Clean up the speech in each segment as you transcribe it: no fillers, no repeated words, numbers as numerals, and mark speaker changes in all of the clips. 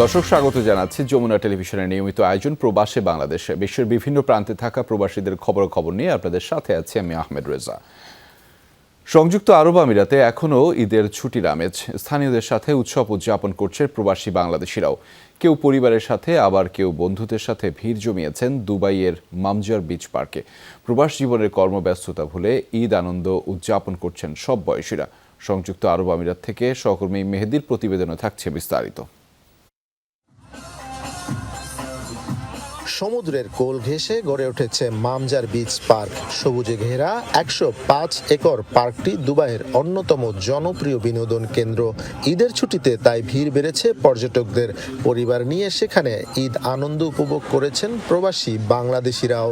Speaker 1: দর্শক স্বাগত জানাচ্ছি যমুনা টেলিভিশনের নিয়মিত আয়োজন প্রবাসে বাংলাদেশে। বিশ্বের বিভিন্ন প্রান্তে থাকা প্রবাসীদের খবর নিয়ে আপনাদের সাথে আছি আমি আহমেদ রেজা। সংযুক্ত আরব আমিরাতে এখনও ঈদের ছুটির আমেজ। স্থানীয়দের সাথে উৎসব উদযাপন করছে প্রবাসী বাংলাদেশিরাও। কেউ পরিবারের সাথে, আবার কেউ বন্ধুদের সাথে ভিড় জমিয়েছেন দুবাইয়ের মামজার বিচ পার্কে। প্রবাস জীবনের কর্মব্যস্ততা ভুলে ঈদ আনন্দ উদযাপন করছেন সব বয়সীরা। সংযুক্ত আরব আমিরাত থেকে সহকর্মী মেহেদির প্রতিবেদনে থাকছে বিস্তারিত।
Speaker 2: সমুদ্রের কোল ঘেঁষে গড়ে উঠেছে মামজার বিচ পার্ক। সবুজে ঘেরা 105 একর পার্কটি দুবাইয়ের অন্যতম জনপ্রিয় বিনোদন কেন্দ্র। ঈদের ছুটিতে তাই ভিড় বেড়েছে পর্যটকদের। পরিবার নিয়ে সেখানে ঈদ আনন্দ উপভোগ করেছেন প্রবাসী বাংলাদেশিরাও।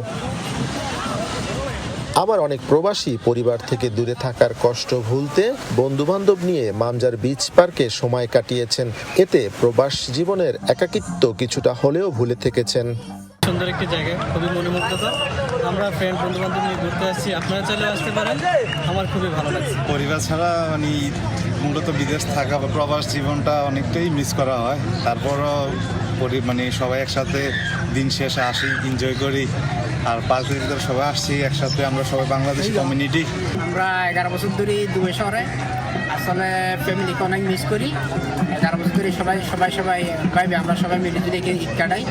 Speaker 2: আবার অনেক প্রবাসী পরিবার থেকে দূরে থাকার কষ্ট ভুলতে বন্ধুবান্ধব নিয়ে মামজার বিচ পার্কে সময় কাটিয়েছেন। এতে প্রবাস জীবনের একাকিত্ব কিছুটা হলেও ভুলে থেকেছেন।
Speaker 3: সুন্দর একটি জায়গা, খুবই মনোমুগ্ধকর। আমরা ফ্রেন্ড বন্ধু বান্ধব নিয়ে ঘুরতে আসছি, আপনারা চাইলে আসতে পারেন। আমার খুবই ভালো লাগছে।
Speaker 4: পরিবার ছাড়া মূলত বিদেশ থাকা বা প্রবাস জীবনটা অনেকটাই মিস করা হয়। তারপরও সবাই একসাথে দিন শেষে আসি, এনজয় করি। আর পার্কের ভিতরে সবাই আসছি একসাথে, আমরা সবাই বাংলাদেশি কমিউনিটি।
Speaker 5: আমরা 11 বছর ধরে দুবাই শহরে আসলে ফ্যামিলিকে অনেক মিস করি। 11 বছর ধরে সবাই ভাইবে আমরা সবাই মিলে যদি ঈদ কাটাই।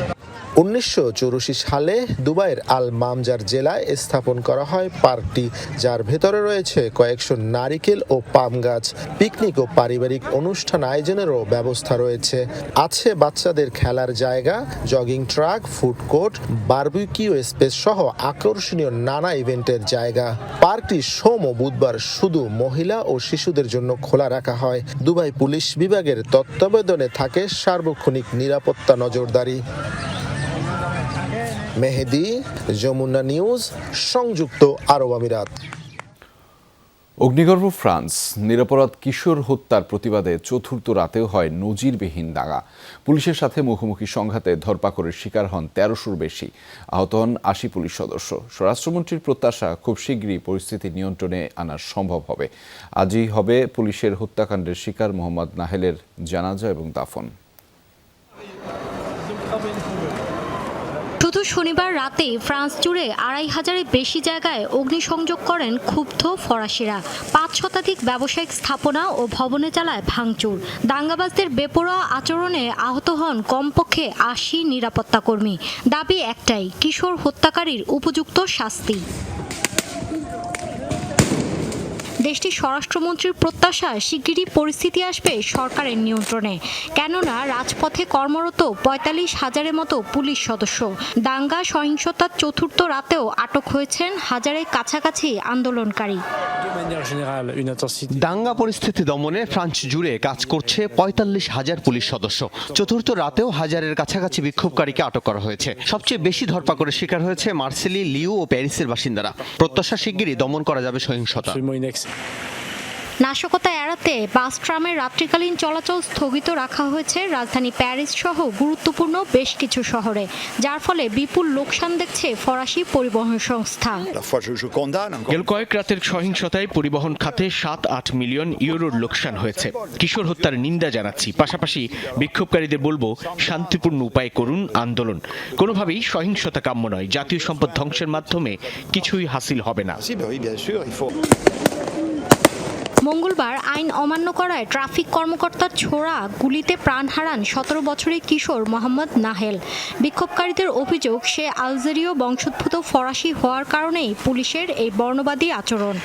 Speaker 2: 1984 সালে দুবাইয়ের আল মামজার জেলায় স্থাপন করা হয় পার্কটি, যার ভেতরে রয়েছে কয়েকশো নারিকেল ও পাম গাছ। পিকনিক ও পারিবারিক অনুষ্ঠান আয়োজনেরও ব্যবস্থা রয়েছে। আছে বাচ্চাদের খেলার জায়গা, jogging track, food court, barbecue space সহ আকর্ষণীয় নানা ইভেন্টের জায়গা। পার্কটি সোম ও বুধবার শুধু মহিলা ও শিশুদের জন্য খোলা রাখা হয়। দুবাই পুলিশ বিভাগের তত্ত্বাবধানে থাকে সার্বক্ষণিক নিরাপত্তা নজরদারি। মেহেদি, যমুনা নিউজ, সংযুক্ত আরব আমিরাত।
Speaker 1: অগ্নিগর্ভ ফ্রান্স। নিরপরাধ কিশোর হত্যার প্রতিবাদে চতুর্থ রাতেও হয় নজিরবিহীন দাঙ্গা। পুলিশের সাথে মুখোমুখি সংঘাতে ধরপাকড়ের শিকার হন 1300-র বেশি, আহত হন 80 পুলিশ সদস্য। স্বরাষ্ট্রমন্ত্রীর প্রত্যাশা, খুব শীঘ্রই পরিস্থিতি নিয়ন্ত্রণে আনা সম্ভব হবে। আজই হবে পুলিশের হত্যাকাণ্ডের শিকার মোহাম্মদ নাহেলের জানাজা এবং দাফন।
Speaker 6: শুধু শনিবার রাতে ফ্রান্স জুড়ে 2500-এর বেশি জায়গায় অগ্নিসংযোগ করেন ক্ষুব্ধ ফরাসিরা। 5 শতাধিক ব্যবসায়িক স্থাপনা ও ভবনে চালায় ভাঙচুর। দাঙ্গাবাজদের বেপরোয়া আচরণে আহত হন কমপক্ষে 80 নিরাপত্তা কর্মী। দাবি একটাই, কিশোর হত্যাকারীর উপযুক্ত শাস্তি। দেশটির স্বরাষ্ট্রমন্ত্রীর প্রত্যাশা, শিগগিরই পরিস্থিতি আসবে সরকারের নিয়ন্ত্রণে। কেননা রাজপথে কর্মরত 45,000-এর মতো পুলিশ সদস্য। দাঙ্গা সহিংসতার চতুর্থ রাতেও আটক হয়েছেন হাজারের কাছাকাছি আন্দোলনকারী।
Speaker 7: দাঙ্গা পরিস্থিতি দমনে ফ্রান্স জুড়ে কাজ করছে 45,000 পুলিশ সদস্য। চতুর্থ রাতেও হাজারের কাছাকাছি বিক্ষোভকারীকে আটক করা হয়েছে। সবচেয়ে বেশি ধরপাকড়ের শিকার হয়েছে মার্সেলি, লিও ও প্যারিসের বাসিন্দারা। প্রত্যাশা, শিগগিরই দমন করা যাবে সহিংসতা।
Speaker 6: নাশকতা এড়াতে বাস ট্রামের রাত্রিকালীন চলাচল স্থগিত রাখা হয়েছে রাজধানী প্যারিস সহ গুরুত্বপূর্ণ বেশ কিছু শহরে, যার ফলে বিপুল লোকসান দেখছে ফরাসি পরিবহন সংস্থা।
Speaker 7: গেল কয়েক রাতের সহিংসতায় পরিবহন খাতে 7-8 মিলিয়ন ইউরোর লোকসান হয়েছে। কিশোর হত্যার নিন্দা জানাচ্ছি, পাশাপাশি বিক্ষোভকারীদের বলবো, শান্তিপূর্ণ উপায়ে করুন আন্দোলন। কোনোভাবেই সহিংসতা কাম্য নয়। জাতীয় সম্পদ ধ্বংসের মাধ্যমে কিছুই হাসিল হবে না।
Speaker 6: মঙ্গলবার আইন অমান্য করায় ট্রাফিক কর্মকর্তার ছোড়া গুলিতে প্রাণ হারান 17 বছরের কিশোর মোহাম্মদ নাহেল। বিক্ষোভকারীদের অভিযোগ, সে আলজেরীয় বংশোদ্ভূত ফরাসি হওয়ার কারণেই পুলিশের এই বর্ণবাদী আচরণ।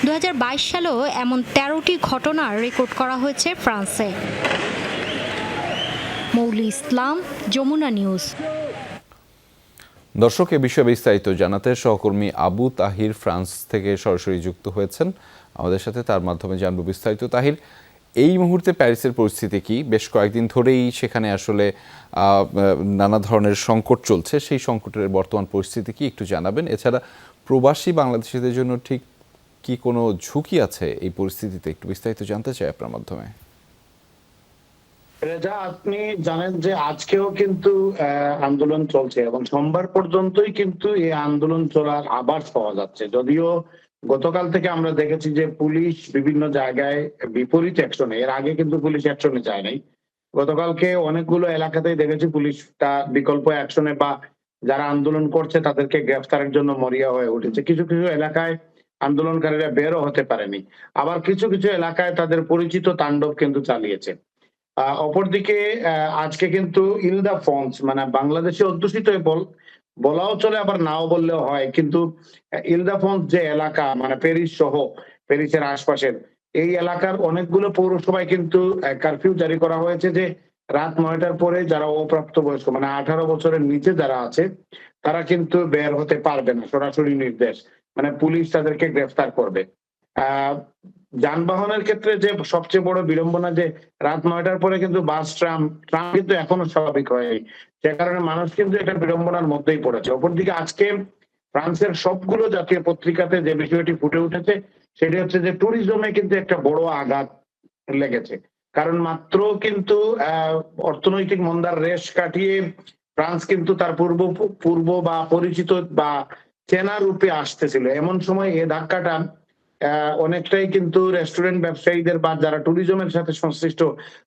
Speaker 6: 2022 সালেও এমন 13টি ঘটনা রেকর্ড করা হয়েছে ফ্রান্সে। মৌলি ইসলাম, যমুনা নিউজ।
Speaker 1: দর্শক, এ বিষয়ে বিস্তারিত জানাতে সহকর্মী আবু তাহির ফ্রান্স থেকে সরাসরি যুক্ত হয়েছেন আমাদের সাথে। তার মাধ্যমে জানবো বিস্তারিত। তাহির, এই মুহূর্তে প্যারিসের পরিস্থিতি কি? বেশ কয়েকদিন ধরেই সেখানে আসলে নানা ধরনের সংকট চলছে, সেই সংকটের বর্তমান পরিস্থিতি কি একটু জানাবেন? এছাড়া প্রবাসী বাংলাদেশিদের জন্য ঠিক কি কোনো ঝুঁকি আছে এই পরিস্থিতিতে, একটু বিস্তারিত জানতে চাই আপনার মাধ্যমে।
Speaker 8: রেজা, আপনি জানেন যে আজকেও কিন্তু আন্দোলন চলছে এবং সোমবার পর্যন্তই কিন্তু এই আন্দোলন চলার আভাস পাওয়া যাচ্ছে। যদিও গতকাল থেকে আমরা দেখেছি যে পুলিশ বিভিন্ন জায়গায় বিপরীত অ্যাকশনে, এর আগে কিন্তু পুলিশ অ্যাকশনে যায় নাই, গতকালকে অনেকগুলো এলাকাতেই দেখেছি পুলিশটা বিকল্প অ্যাকশনে বা যারা আন্দোলন করছে তাদেরকে গ্রেফতারের জন্য মরিয়া হয়ে উঠেছে। কিছু কিছু এলাকায় আন্দোলনকারীরা বেরও হতে পারেনি, আবার কিছু কিছু এলাকায় তাদের পরিচিত তাণ্ডব কিন্তু চালিয়েছে। অপরদিকে আজকে কিন্তু ইলদাফন্স মানে বাংলাদেশে অধ্যুষিত বলাও চলে, আবার নাও বললেও হয়, কিন্তু ইলদাফন্স যে এলাকা মানে প্যারিস সহ প্যারিসের আশপাশের এই এলাকার অনেকগুলো পৌরসভায় কিন্তু কারফিউ জারি করা হয়েছে যে রাত 9টার পরে যারা অপ্রাপ্তবয়স্ক মানে 18 বছরের নিচে যারা আছে তারা কিন্তু বের হতে পারবে না, সরাসরি নির্দেশ, মানে পুলিশ তাদেরকে গ্রেফতার করবে। যানবাহনের ক্ষেত্রে যে সবচেয়ে বড় বিড়ম্বনা যে রাত 9টার পরে কিন্তু বাস ট্রাম কিন্তু এখনো স্বাভাবিক হয়নি, সে কারণে মানুষ কিন্তু এটা বিড়ম্বনার মধ্যেই পড়েছে। অপরদিকে আজকে ফ্রান্সের সবগুলো জাতীয় পত্রিকাতে যে বিষয়টি ফুটে উঠেছে সেটি হচ্ছে যে ট্যুরিজমে কিন্তু একটা বড় আঘাত লেগেছে, কারণ মাত্র কিন্তু অর্থনৈতিক মন্দার রেশ কাটিয়ে ফ্রান্স কিন্তু তার পূর্ব বা পরিচিত বা চেনা রূপে আসতেছিল। এমন সময় এই ধাক্কাটা অনেকটাই কিন্তু রেস্টুরেন্ট ব্যবসায়ীদের বা যারা ট্যুরিজমের সাথে সংশ্লিষ্ট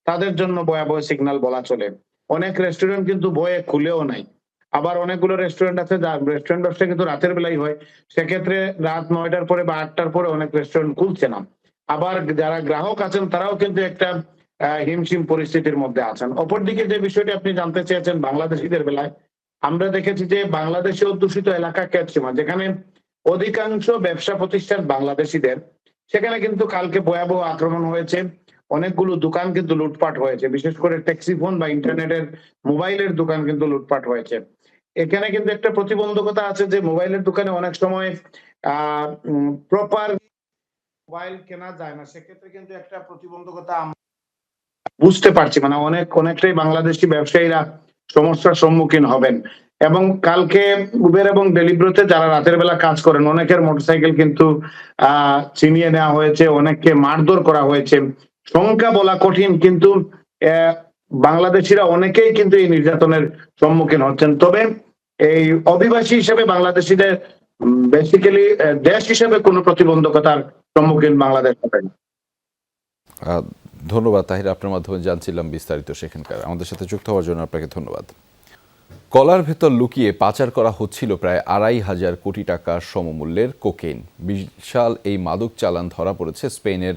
Speaker 8: তাদের জন্য ভয়াবহ সিগন্যাল বলা চলে। অনেক রেস্টুরেন্ট কিন্তু ভয়ে খুলেও নাই, আবার অনেকগুলো রেস্টুরেন্ট আছে যা রেস্টুরেন্ট ব্যবসা কিন্তু রাতের বেলায় হয়, সেক্ষেত্রে রাত 9টার পরে বা 8টার পরে অনেক রেস্টুরেন্ট খুলছে না। আবার যারা গ্রাহক আছেন তারাও কিন্তু একটা হিমশিম পরিস্থিতির মধ্যে আছেন। অপরদিকে যে বিষয়টি আপনি জানতে চেয়েছেন বাংলাদেশিদের বেলায়, আমরা দেখেছি যে বাংলাদেশে অধ্যুষিত এলাকা ক্যাটসীমা যেখানে অধিকাংশ ব্যবসা প্রতিষ্ঠান বাংলাদেশিদের, সেখানে কিন্তু কালকে ভয়াবহ আক্রমণ হয়েছে, অনেকগুলো দোকান কিন্তু লুটপাট হয়েছে, বিশেষ করে ট্যাক্সি ফোন বা ইন্টারনেটের মোবাইলের দোকান কিন্তু লুটপাট হয়েছে। এখানে কিন্তু একটা প্রতিবন্ধকতা আছে যে মোবাইলের দোকানে অনেক সময় প্রপার মোবাইল কেনা যায় না, সেক্ষেত্রে কিন্তু একটা প্রতিবন্ধকতা বুঝতে পারছি, মানে অনেকটাই বাংলাদেশি ব্যবসায়ীরা সমস্যার সম্মুখীন হবেন। এবং কালকে উবের এবং ডেলিভারিতে যারা রাতের বেলা কাজ করেন অনেকের মোটরসাইকেল কিন্তু ছিনিয়ে নেওয়া হয়েছে, অনেককে মারধর করা হয়েছে, সংখ্যা বলা কঠিন, কিন্তু বাংলাদেশিরা অনেকেই কিন্তু এই নির্যাতনের সম্মুখীন হচ্ছেন। তবে এই অভিবাসী হিসেবে বাংলাদেশিদের বেসিক্যালি দেশ হিসেবে কোনো প্রতিবন্ধকতার সম্মুখীন বাংলাদেশ হবে না।
Speaker 1: ধন্যবাদ তাহির, আপনার মাধ্যমে জানছিলাম বিস্তারিত সেখানকার। আমাদের সাথে যুক্ত হওয়ার জন্য আপনাকে ধন্যবাদ। কলার ভেতর লুকিয়ে পাচার করা হচ্ছিল প্রায় 2,500 কোটি টাকা সমমূল্যের কোকেইন। বিশাল এই মাদক চালান ধরা পড়েছে স্পেনের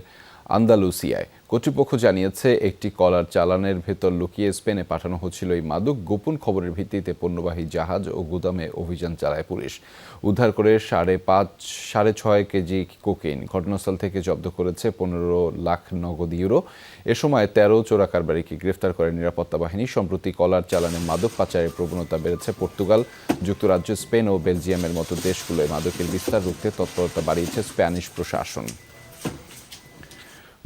Speaker 1: আন্দালুসিয়ায়। কর্তৃপক্ষ জানিয়েছে একটি কলার চালানের ভেতর লুকিয়ে স্পেনে পাঠানো হচ্ছিল এই মাদক। গোপন খবরের ভিত্তিতে পণ্যবাহী জাহাজ ও গুদামে অভিযান চালায় পুলিশ। উদ্ধার করে 6.5 কেজি কোকেইন। ঘটনাস্থল থেকে জব্দ করেছে 15 লাখ নগদ ইউরো। এ সময় 13 চোরা কারবারিকে গ্রেফতার করে নিরাপত্তা বাহিনী। সম্প্রতি কলার চালানে মাদক পাচারের প্রবণতা বেড়েছে। পর্তুগাল, যুক্তরাজ্য, স্পেন ও বেলজিয়ামের মতো দেশগুলোয় মাদকের বিস্তার রুখতে তৎপরতা বাড়িয়েছে স্প্যানিশ প্রশাসন।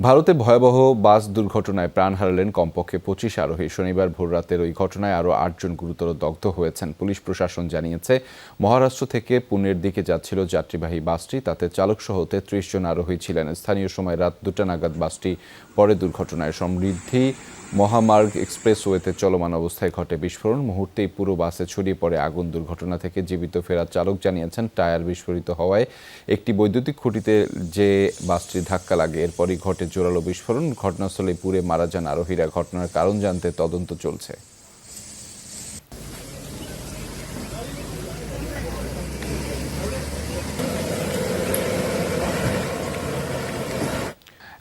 Speaker 1: ভারতে ভয়াবহ বাস দুর্ঘটনায় প্রাণ হারালেন কমপক্ষে 25 আরোহী। শনিবার ভোররাতের ওই ঘটনায় আরও 8 জন গুরুতর দগ্ধ হয়েছেন। পুলিশ প্রশাসন জানিয়েছে মহারাষ্ট্র থেকে পুনের দিকে যাচ্ছিল যাত্রীবাহী বাসটি, তাতে চালকসহ 33 জন আরোহী ছিলেন। স্থানীয় সময় রাত 2টা নাগাদ বাসটি পরে দুর্ঘটনায় সমৃদ্ধি মহামার্গ এক্সপ্রেসওয়েতে চলমান অবস্থায় ঘটে বিস্ফোরণ। মুহূর্তেই পুরো বাসে ছড়িয়ে পড়ে আগুন। দুর্ঘটনা থেকে জীবিত ফেরা চালক জানিয়েছেন টায়ার বিস্ফোরিত হওয়ায় একটি বৈদ্যুতিক খুঁটিতে যে বাসটি ধাক্কা লাগে, এরপরই ঘটে জোরালো বিস্ফোরণ। ঘটনাস্থলে পুড়ে মারা যান আরোহীরা। ঘটনার কারণ জানতে তদন্ত চলছে।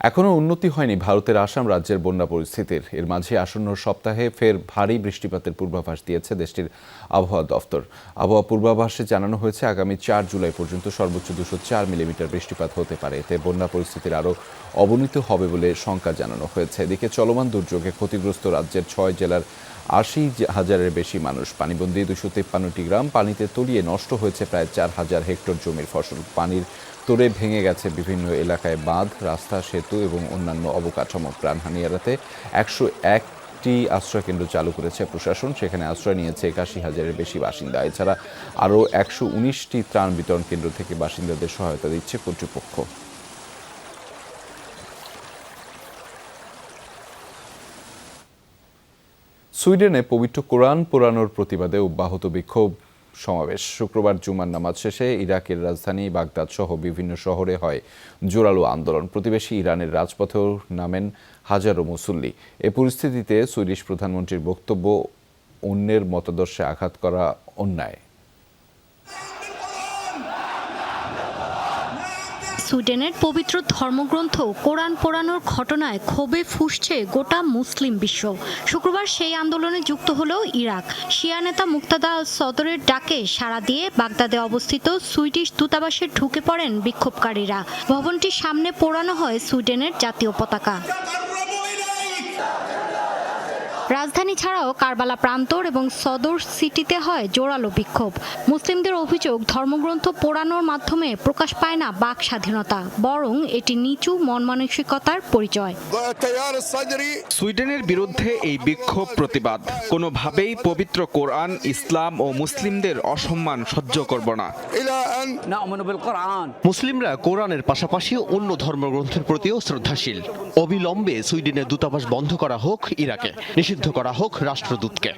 Speaker 1: এখনও উন্নতি হয়নি ভারতের আসাম রাজ্যের বন্যা পরিস্থিতির। এর মাঝে আসন্ন সপ্তাহে ফের ভারী বৃষ্টিপাতের পূর্বাভাস দিয়েছে দেশটির আবহাওয়া দফতর। আবহাওয়া পূর্বাভাসে জানানো হয়েছে আগামী 4 জুলাই পর্যন্ত সর্বোচ্চ 204 মিলিমিটার বৃষ্টিপাত হতে পারে। এতে বন্যা পরিস্থিতির আরও অবনতি হবে বলে শঙ্কা জানানো হয়েছে। এদিকে চলমান দুর্যোগে ক্ষতিগ্রস্ত রাজ্যের 6 জেলার 80,000-এর বেশি মানুষ। পানিবন্দী 253টি গ্রাম পানিতে তলিয়ে নষ্ট হয়েছে প্রায় 4,000 হেক্টর জমির ফসল। পানির তোড়ে ভেঙে গেছে বিভিন্ন এলাকায় বাঁধ, রাস্তা, সেতু এবং অন্যান্য অবকাঠামো। প্রাণহানি এড়াতে 101টি আশ্রয়কেন্দ্র চালু করেছে প্রশাসন। সেখানে আশ্রয় নিয়েছে 81,000-এর বেশি বাসিন্দা। এছাড়া আরও 119টি ত্রাণ বিতরণ কেন্দ্র থেকে বাসিন্দাদের সহায়তা দিচ্ছে কর্তৃপক্ষ। সুইডেনে পবিত্র কোরআন পোড়ানোর প্রতিবাদে অব্যাহত বিক্ষোভ সমাবেশ। শুক্রবার জুমার নামাজ শেষে ইরাকের রাজধানী বাগদাদ সহ বিভিন্ন শহরে হয় জোরালো আন্দোলন। প্রতিবেশী ইরানের রাজপথেও নামেন হাজারো মুসল্লি। এ পরিস্থিতিতে সুইডিশ প্রধানমন্ত্রীর বক্তব্য অন্যের মতাদর্শে আঘাত করা অন্যায়।
Speaker 6: সুইডেনের পবিত্র ধর্মগ্রন্থ কোরআন পোড়ানোর ঘটনায় ক্ষোভে ফুঁসছে গোটা মুসলিম বিশ্ব। শুক্রবার সেই আন্দোলনে যুক্ত হলো ইরাক। শিয়া নেতা মুক্তাদা আল সদরের ডাকে সাড়া দিয়ে বাগদাদে অবস্থিত সুইডিশ দূতাবাসে ঢুকে পড়েন বিক্ষোভকারীরা। ভবনটির সামনে পোড়ানো হয় সুইডেনের জাতীয় পতাকা। রাজধানী ছাড়াও কারবালা প্রান্তর এবং সদর সিটিতে হয় জোরালো বিক্ষোভ। মুসলিমদের অভিযোগ, ধর্মগ্রন্থ পোড়ানোর মাধ্যমে প্রকাশ পায় না বাক স্বাধীনতা, বরং এটি নিচু মন মানসিকতার পরিচয়।
Speaker 9: সুইডেনের বিরুদ্ধে এই বিক্ষোভ প্রতিবাদ। কোনোভাবেই পবিত্র কোরআন, ইসলাম ও মুসলিমদের অসম্মান সহ্য করব না।
Speaker 7: মুসলিমরা কোরআনের পাশাপাশি অন্য ধর্মগ্রন্থের প্রতিও শ্রদ্ধাশীল। অবিলম্বে সুইডেনের দূতাবাস বন্ধ করা হোক, ইরাকে নিষিদ্ধ করা হোক রাষ্ট্রদূতকে।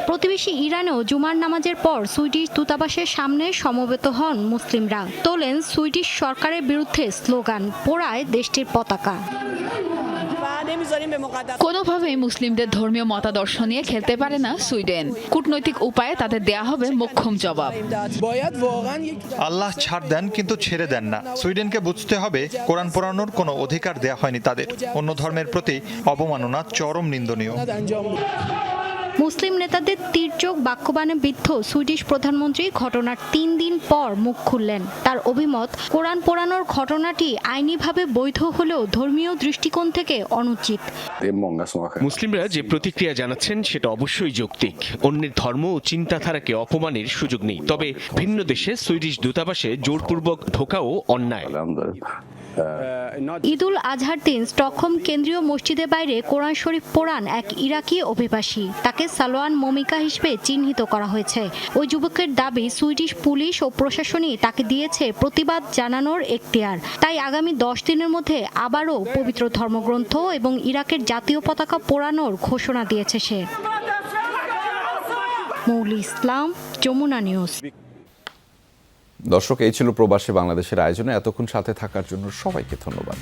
Speaker 6: প্রতিবেশী ইরানেও জুমার নামাজের পর সুইডিশ দূতাবাসের সামনে সমবেত হন মুসলিমরা। তোলেন সুইডিশ সরকারের বিরুদ্ধে স্লোগান, পোড়ায় দেশটির পতাকা।
Speaker 10: কোনোভাবেই মুসলিমদের ধর্মীয় মতাদর্শ নিয়ে খেলতে পারে না সুইডেন। কূটনৈতিক উপায়ে তাদের দেয়া হবে মোক্ষম জবাব।
Speaker 11: আল্লাহ ছাড় দেন কিন্তু ছেড়ে দেন না। সুইডেনকে বুঝতে হবে কোরআন পোড়ানোর কোনো অধিকার দেয়া হয়নি তাদের। অন্য ধর্মের প্রতি অবমাননা চরম নিন্দনীয়।
Speaker 6: মুসলিম নেতাদের তীর্যক বাক্যবাণে বিদ্ধ সুইডিশ প্রধানমন্ত্রী ঘটনার 3 দিন পর মুখ খুললেন। তার অভিমত, কোরআন পোড়ানোর ঘটনাটি আইনিভাবে বৈধ হলেও ধর্মীয় দৃষ্টিকোণ থেকে অনুচিত।
Speaker 7: মুসলিমরা যে প্রতিক্রিয়া জানাচ্ছেন সেটা অবশ্যই যৌক্তিক। অন্যের ধর্ম ও চিন্তাধারাকে অপমানের সুযোগ নেই, তবে ভিন্ন দেশে সুইডিশ দূতাবাসে জোরপূর্বক ঢোকাও অন্যায়।
Speaker 6: ঈদুল আজহার দিন স্টকহোম কেন্দ্রীয় মসজিদের বাইরে কোরআন শরীফ পোড়ান এক ইরাকি অভিবাসী। তাকে সালোয়ান মমিকা হিসেবে চিহ্নিত করা হয়েছে। ওই যুবকের দাবি, সুইডিশ পুলিশ ও প্রশাসনই তাকে দিয়েছে প্রতিবাদ জানানোর এখতিয়ার। তাই আগামী 10 দিনের মধ্যে আবারও পবিত্র ধর্মগ্রন্থ এবং ইরাকের জাতীয় পতাকা পোড়ানোর ঘোষণা দিয়েছে সে। মৌলি ইসলাম, যমুনা নিউজ।
Speaker 1: দর্শক, এই ছিল প্রবাসী বাংলাদেশের আয়োজনে। এতক্ষণ সাথে থাকার জন্য সবাইকে ধন্যবাদ।